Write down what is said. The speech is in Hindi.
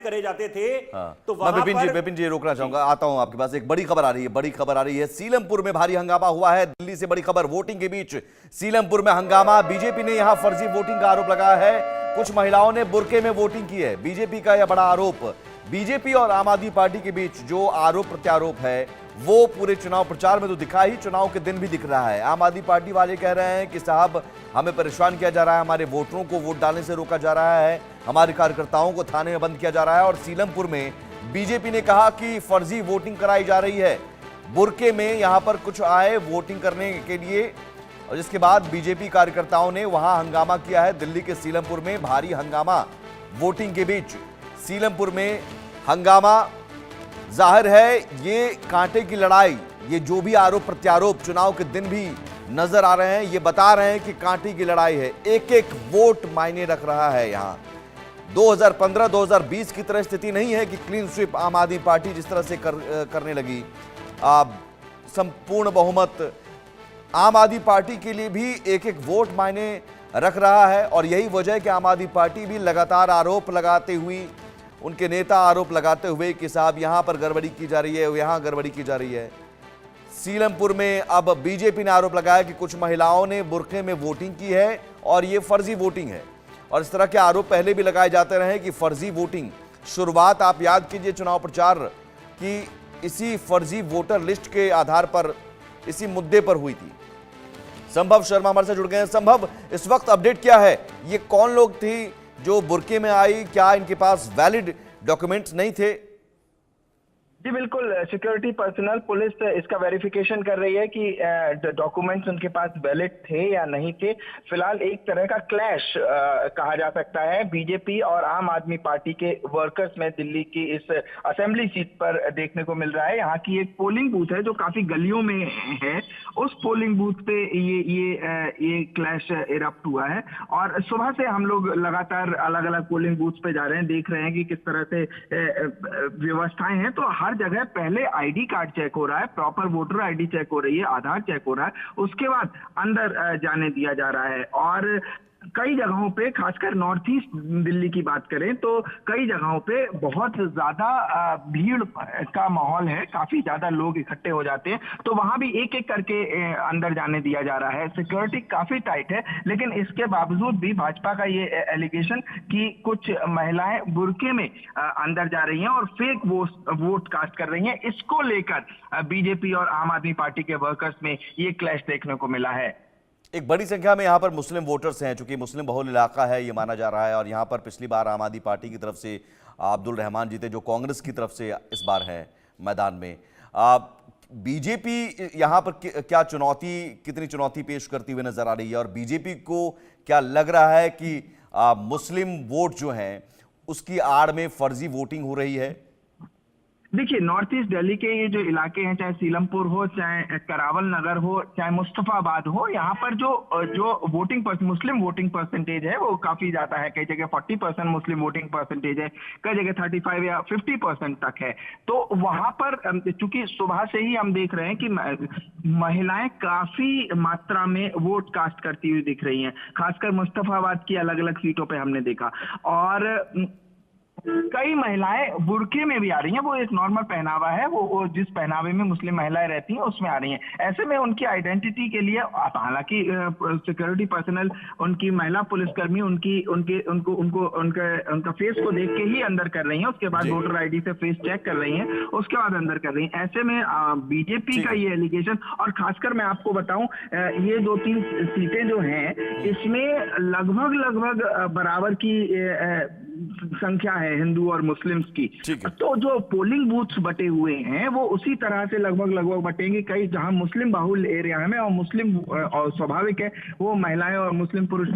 करे जाते थे। हाँ। तो मैं विपिन जी रोकना चाहूंगा, आता हूं आपके पास। एक बड़ी खबर आ रही है, सीलमपुर में भारी हंगामा हुआ है। दिल्ली से बड़ी खबर, वोटिंग के बीच सीलमपुर में हंगामा। बीजेपी ने यहां फर्जी वोटिंग का आरोप लगाया है। कुछ महिलाओं ने बुर्के में वोटिंग की है। बीजेपी का यह बड़ा आरोप। बीजेपी और आम आदमी पार्टी के बीच जो आरोप प्रत्यारोप है वो पूरे चुनाव प्रचार में तो दिखा ही, चुनाव के दिन भी दिख रहा है। आम आदमी पार्टी वाले कह रहे हैं कि साहब हमें परेशान किया जा रहा है, हमारे वोटरों को वोट डालने से रोका जा रहा है, हमारे कार्यकर्ताओं को थाने में बंद किया जा रहा है। और सीलमपुर में बीजेपी ने कहा कि फर्जी वोटिंग कराई जा रही है। बुर्के में यहां पर कुछ आए वोटिंग करने के लिए, और जिसके बाद बीजेपी कार्यकर्ताओं ने वहां हंगामा किया है। दिल्ली के सीलमपुर में भारी हंगामा वोटिंग के बीच। सीलमपुर में हंगामा, जाहिर है ये कांटे की लड़ाई, ये जो भी आरोप प्रत्यारोप चुनाव के दिन भी नजर आ रहे हैं, ये बता रहे हैं कि कांटे की लड़ाई है। एक एक वोट मायने रख रहा है। यहां 2015-2020 की तरह स्थिति नहीं है कि क्लीन स्वीप आम आदमी पार्टी जिस तरह से करने लगी। संपूर्ण बहुमत आम आदमी पार्टी के लिए भी एक एक वोट मायने रख रहा है। और यही वजह है कि आम आदमी पार्टी भी लगातार आरोप लगाते हुए, उनके नेता आरोप लगाते हुए कि साहब यहां पर गड़बड़ी की जा रही है, यहां गड़बड़ी की जा रही है। सीलमपुर में अब बीजेपी ने आरोप लगाया कि कुछ महिलाओं ने बुर्के में वोटिंग की है और यह फर्जी वोटिंग है। और इस तरह के आरोप पहले भी लगाए जाते रहे कि फर्जी वोटिंग, शुरुआत आप याद कीजिए चुनाव प्रचार की इसी फर्जी वोटर लिस्ट के आधार पर, इसी मुद्दे पर हुई थी। संभव शर्मा हमारे से जुड़ गए हैं। संभव, इस वक्त अपडेट क्या है? ये कौन लोग थी जो बुर्के में आई? क्या इनके पास वैलिड डॉक्यूमेंट्स नहीं थे? जी बिल्कुल, सिक्योरिटी पर्सनल पुलिस इसका वेरिफिकेशन कर रही है कि डॉक्यूमेंट्स उनके पास वैलिड थे या नहीं थे। फिलहाल एक तरह का क्लैश कहा जा सकता है बीजेपी और आम आदमी पार्टी के वर्कर्स में दिल्ली की इस असेंबली सीट पर देखने को मिल रहा है। यहाँ की एक पोलिंग बूथ है जो काफी गलियों में है, उस पोलिंग बूथ पे ये क्लैश इरप्ट हुआ है। और सुबह से हम लोग लगातार अलग अलग पोलिंग बूथ पे जा रहे हैं, देख रहे हैं कि किस तरह से व्यवस्थाएं हैं। तो हर जगह पहले आईडी कार्ड चेक हो रहा है, प्रॉपर वोटर आईडी चेक हो रही है, आधार चेक हो रहा है, उसके बाद अंदर जाने दिया जा रहा है। और कई जगहों पे, खासकर नॉर्थ ईस्ट दिल्ली की बात करें तो कई जगहों पे बहुत ज्यादा भीड़ का माहौल है, काफी ज्यादा लोग इकट्ठे हो जाते हैं। तो वहां भी एक एक करके अंदर जाने दिया जा रहा है। सिक्योरिटी काफी टाइट है, लेकिन इसके बावजूद भी भाजपा का ये एलिगेशन कि कुछ महिलाएं बुर्के में अंदर जा रही हैं और फेक वोट कास्ट कर रही हैं, इसको लेकर बीजेपी और आम आदमी पार्टी के वर्कर्स में ये क्लैश देखने को मिला है। एक बड़ी संख्या में यहाँ पर मुस्लिम वोटर्स हैं, चूंकि मुस्लिम बहुल इलाका है ये माना जा रहा है। और यहाँ पर पिछली बार आम आदमी पार्टी की तरफ से अब्दुल रहमान जीते, जो कांग्रेस की तरफ से इस बार है मैदान में। बीजेपी यहाँ पर क्या चुनौती, कितनी चुनौती पेश करती हुई नजर आ रही है? और बीजेपी को क्या लग रहा है कि मुस्लिम वोट जो हैं उसकी आड़ में फर्जी वोटिंग हो रही है? देखिए, नॉर्थ ईस्ट दिल्ली के ये जो इलाके हैं, चाहे सीलमपुर हो, चाहे करावल नगर हो, चाहे मुस्तफाबाद हो, यहाँ पर जो मुस्लिम वोटिंग परसेंटेज है वो काफी ज्यादा है। कई जगह 40% मुस्लिम वोटिंग परसेंटेज है, कई जगह 35 या 50% तक है। तो वहां पर चूंकि सुबह से ही हम देख रहे हैं कि महिलाएं काफी मात्रा में वोट कास्ट करती हुई दिख रही हैं, खासकर मुस्तफाबाद की अलग अलग सीटों पर हमने देखा। और कई महिलाएं बुर्के में भी आ रही हैं। वो एक नॉर्मल पहनावा है, वो जिस पहनावे में मुस्लिम महिलाएं रहती हैं उसमें आ रही हैं। ऐसे में उनकी आइडेंटिटी के लिए, हालांकि सिक्योरिटी पर्सनल, उनकी महिला पुलिसकर्मी उनका फेस को देख के ही अंदर कर रही हैं, उसके बाद वोटर आईडी से फेस चेक कर रही हैं, उसके बाद अंदर कर रही हैं। ऐसे में बीजेपी का ये एलिगेशन, और खासकर मैं आपको बताऊं, ये 2-3 सीटें जो हैं इसमें लगभग बराबर की संख्या है हिंदू और मुस्लिम्स की। तो जो पोलिंग बूथ्स बटे हुए हैं वो उसी तरह से लगभग बटेंगे। कई जहां मुस्लिम बाहुल एरिया में और मुस्लिम और स्वाभाविक है वो महिलाएं और मुस्लिम पुरुष